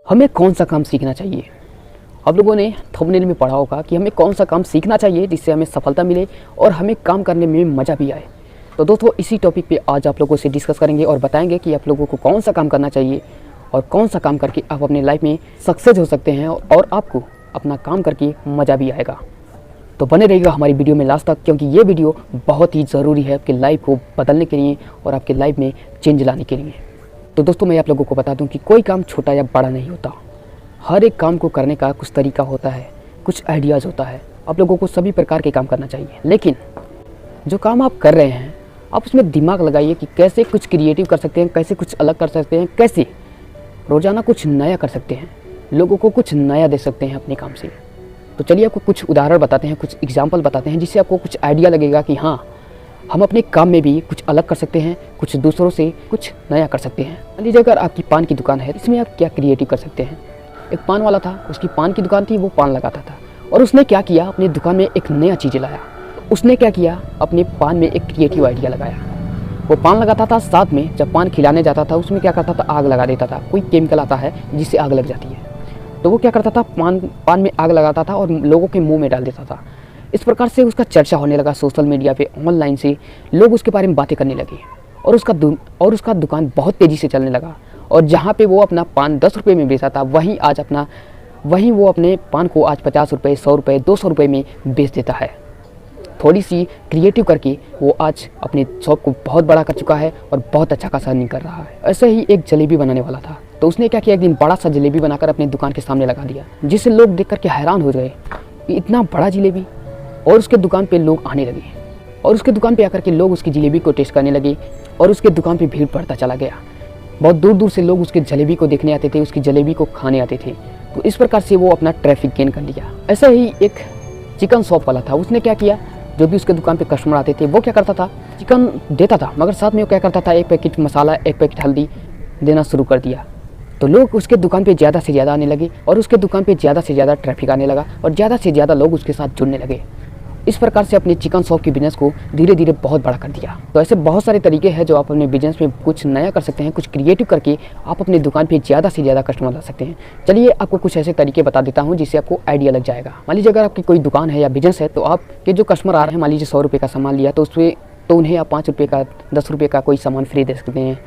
हमें कौन सा काम सीखना चाहिए। आप लोगों ने थंबनेल में पढ़ा होगा कि हमें कौन सा काम सीखना चाहिए जिससे हमें सफलता मिले और हमें काम करने में मज़ा भी आए। तो दोस्तों इसी टॉपिक पे आज आप लोगों से डिस्कस करेंगे और बताएंगे कि आप लोगों को कौन सा काम करना चाहिए और कौन सा काम करके आप अपनी लाइफ में सक्सेस हो सकते हैं और आपको अपना काम करके मज़ा भी आएगा। तो बने रहिएगा हमारी वीडियो में लास्ट तक, क्योंकि ये वीडियो बहुत ही ज़रूरी है आपकी लाइफ को बदलने के लिए और आपकी लाइफ में चेंज लाने के लिए। तो दोस्तों मैं आप लोगों को बता दूं कि कोई काम छोटा या बड़ा नहीं होता। हर एक काम को करने का कुछ तरीका होता है, कुछ आइडियाज़ होता है। आप लोगों को सभी प्रकार के काम करना चाहिए, लेकिन जो काम आप कर रहे हैं आप उसमें दिमाग लगाइए कि कैसे कुछ क्रिएटिव कर सकते हैं, कैसे कुछ अलग कर सकते हैं, कैसे रोज़ाना कुछ नया कर सकते हैं, लोगों को कुछ नया दे सकते हैं अपने काम से। तो चलिए आपको कुछ उदाहरण बताते हैं, कुछ एग्जाम्पल बताते हैं जिससे आपको कुछ आइडिया लगेगा कि हाँ हम अपने काम में भी कुछ अलग कर सकते हैं, कुछ दूसरों से कुछ नया कर सकते हैं। मान लीजिए अगर आपकी पान की दुकान है, इसमें आप क्या क्रिएटिव कर सकते हैं। एक पान वाला था, उसकी पान की दुकान थी, वो पान लगाता था और उसने क्या किया, अपनी दुकान में एक नया चीज़ लाया। उसने क्या किया, अपने पान में एक क्रिएटिव आइडिया लगाया। वो पान लगाता था, साथ में जब पान खिलाने जाता था उसमें क्या करता था, आग लगा देता था। कोई केमिकल आता है जिससे आग लग जाती है, तो वो क्या करता था, पान में आग लगाता था और लोगों के मुंह में डाल देता था। इस प्रकार से उसका चर्चा होने लगा सोशल मीडिया पे, ऑनलाइन से लोग उसके बारे में बातें करने लगे और उसका दुकान बहुत तेज़ी से चलने लगा। और जहाँ पे वो अपना पान 10 रुपये में बेचा था, वहीं वो अपने पान को आज 50 रुपये, 100 रुपये, 200 रुपये में बेच देता है। थोड़ी सी क्रिएटिव करके वो आज अपने शॉप को बहुत बड़ा कर चुका है और बहुत अच्छा खासा अर्निंग कर रहा है। ऐसे ही एक जलेबी बनाने वाला था, तो उसने क्या किया, एक दिन बड़ा सा जलेबी बनाकर अपनी दुकान के सामने लगा दिया, जिससे लोग देख करके हैरान हो गए कि इतना बड़ा जलेबी। और उसके दुकान पे लोग आने लगे और उसके दुकान पे आकर के लोग उसकी जलेबी को टेस्ट करने लगे और उसके दुकान पे भीड़ बढ़ता चला गया। बहुत दूर दूर से लोग उसके जलेबी को देखने आते थे, उसकी जलेबी को खाने आते थे। तो इस प्रकार से वो अपना ट्रैफिक गेन कर लिया। ऐसा ही एक चिकन शॉप वाला था, उसने क्या किया, जो भी उसके दुकान पे कस्टमर आते थे वो क्या करता था, चिकन देता था, मगर साथ में वो क्या करता था, एक पैकेट मसाला, एक पैकेट हल्दी देना शुरू कर दिया। तो लोग उसके दुकान पे ज़्यादा से ज़्यादा आने लगे और उसके दुकान पे ज़्यादा से ज़्यादा ट्रैफिक आने लगा और ज़्यादा से ज़्यादा लोग उसके साथ जुड़ने लगे। इस प्रकार से अपने चिकन शॉप की बिजनेस को धीरे धीरे बहुत बड़ा कर दिया। तो ऐसे बहुत सारे तरीके हैं जो आप अपने बिजनेस में कुछ नया कर सकते हैं, कुछ क्रिएटिव करके आप अपनी दुकान पे ज़्यादा से ज़्यादा कस्टमर ला सकते हैं। चलिए आपको कुछ ऐसे तरीके बता देता हूँ जिससे आपको आइडिया लग जाएगा। मान लीजिए अगर आपकी कोई दुकान है या बिजनेस है, तो आपके जो कस्टमर आ रहे हैं, मान लीजिए 100 रुपये का सामान लिया, तो उन्हें आप 5 रुपये का, 10 रुपये का कोई सामान फ्री दे सकते हैं।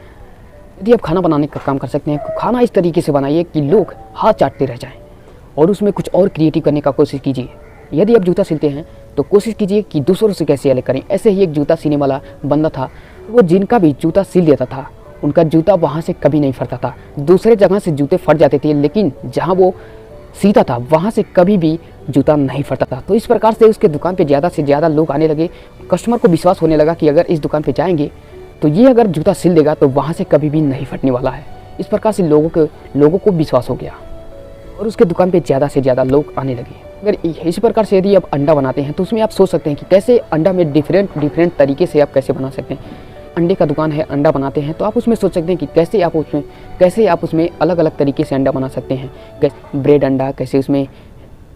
यदि आप खाना बनाने का काम कर सकते हैं, खाना इस तरीके से बनाइए कि लोग हाथ चाटते रह जाएं और उसमें कुछ और क्रिएटिव करने का कोशिश कीजिए। यदि आप जूता सिलते हैं तो कोशिश कीजिए कि दूसरों से कैसे अलग करें। ऐसे ही एक जूता सीने वाला बंदा था, वो जिनका भी जूता सिल देता था उनका जूता वहाँ से कभी नहीं फटता था। दूसरे जगह से जूते फट जाते थे, लेकिन जहाँ वो सीता था वहाँ से कभी भी जूता नहीं फटता था। तो इस प्रकार से उसके दुकान पे ज़्यादा से ज़्यादा लोग आने लगे। कस्टमर को विश्वास होने लगा कि अगर इस दुकान पे जाएंगे तो ये अगर जूता सिल देगा तो वहाँ से कभी भी नहीं फटने वाला है। इस प्रकार से लोगों को विश्वास हो गया और उसके दुकान पे ज़्यादा से ज़्यादा लोग आने लगे। अगर इसी प्रकार से यदि आप अंडा बनाते हैं तो उसमें आप सोच सकते हैं कि कैसे अंडा में डिफरेंट तरीके से आप कैसे बना सकते हैं। अंडे का दुकान है, अंडा बनाते हैं, तो आप उसमें सोच सकते हैं कि कैसे आप उसमें अलग अलग तरीके से अंडा बना सकते हैं। कैसे ब्रेड अंडा, कैसे उसमें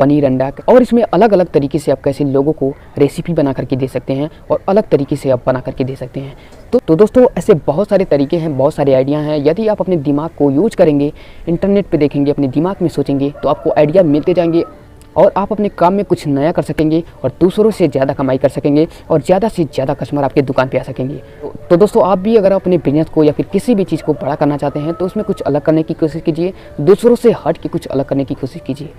पनीर अंडा, और इसमें अलग अलग तरीके से आप कैसे लोगों को रेसिपी बना करके दे सकते हैं और अलग तरीके से आप बना करके दे सकते हैं। तो दोस्तों ऐसे बहुत सारे तरीके हैं, बहुत सारे आइडिया हैं। यदि आप अपने दिमाग को यूज करेंगे, इंटरनेट पे देखेंगे, अपने दिमाग में सोचेंगे, तो आपको आइडिया मिलते जाएंगे और आप अपने काम में कुछ नया कर सकेंगे और दूसरों से ज़्यादा कमाई कर सकेंगे और ज़्यादा से ज़्यादा कस्टमर आपके दुकान पे आ सकेंगे। तो दोस्तों आप भी अगर अपने बिजनेस को या फिर किसी भी चीज़ को बड़ा करना चाहते हैं तो उसमें कुछ अलग करने की कोशिश कीजिए, दूसरों से हट के कुछ अलग करने की कोशिश कीजिए।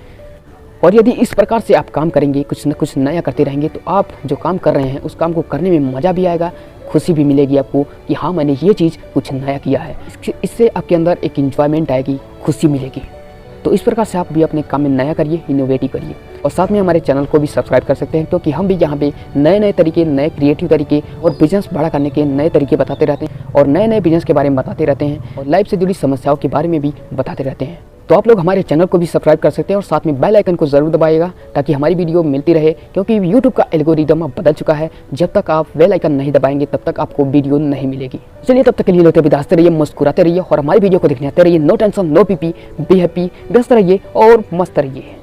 और यदि इस प्रकार से आप काम करेंगे, कुछ न कुछ नया करते रहेंगे, तो आप जो काम कर रहे हैं उस काम को करने में मज़ा भी आएगा, खुशी भी मिलेगी आपको कि हाँ मैंने ये चीज़ कुछ नया किया है। इससे आपके अंदर एक इंजॉयमेंट आएगी, खुशी मिलेगी। तो इस प्रकार से आप भी अपने काम में नया करिए, इनोवेटिव करिए और साथ में हमारे चैनल को भी सब्सक्राइब कर सकते हैं, क्योंकि हम भी यहाँ पे नए नए तरीके, नए क्रिएटिव तरीके और बिजनेस बड़ा करने के नए तरीके बताते रहते हैं और नए नए बिजनेस के बारे में बताते रहते हैं और लाइफ से जुड़ी समस्याओं के बारे में भी बताते रहते हैं। तो आप लोग हमारे चैनल को भी सब्सक्राइब कर सकते हैं और साथ में बेल आइकन को ज़रूर दबाइएगा ताकि हमारी वीडियो मिलती रहे, क्योंकि यूट्यूब का एल्गोरिदम अब बदल चुका है। जब तक आप बेल आइकन नहीं दबाएंगे तब तक आपको वीडियो नहीं मिलेगी। चलिए तब तक के लिए लोग हंसते रहिए, मुस्कुराते रहिए और हमारी वीडियो को देखने आते रहिए। No tension, no PP, be happy, व्यस्त रहिए और मस्त रहिए।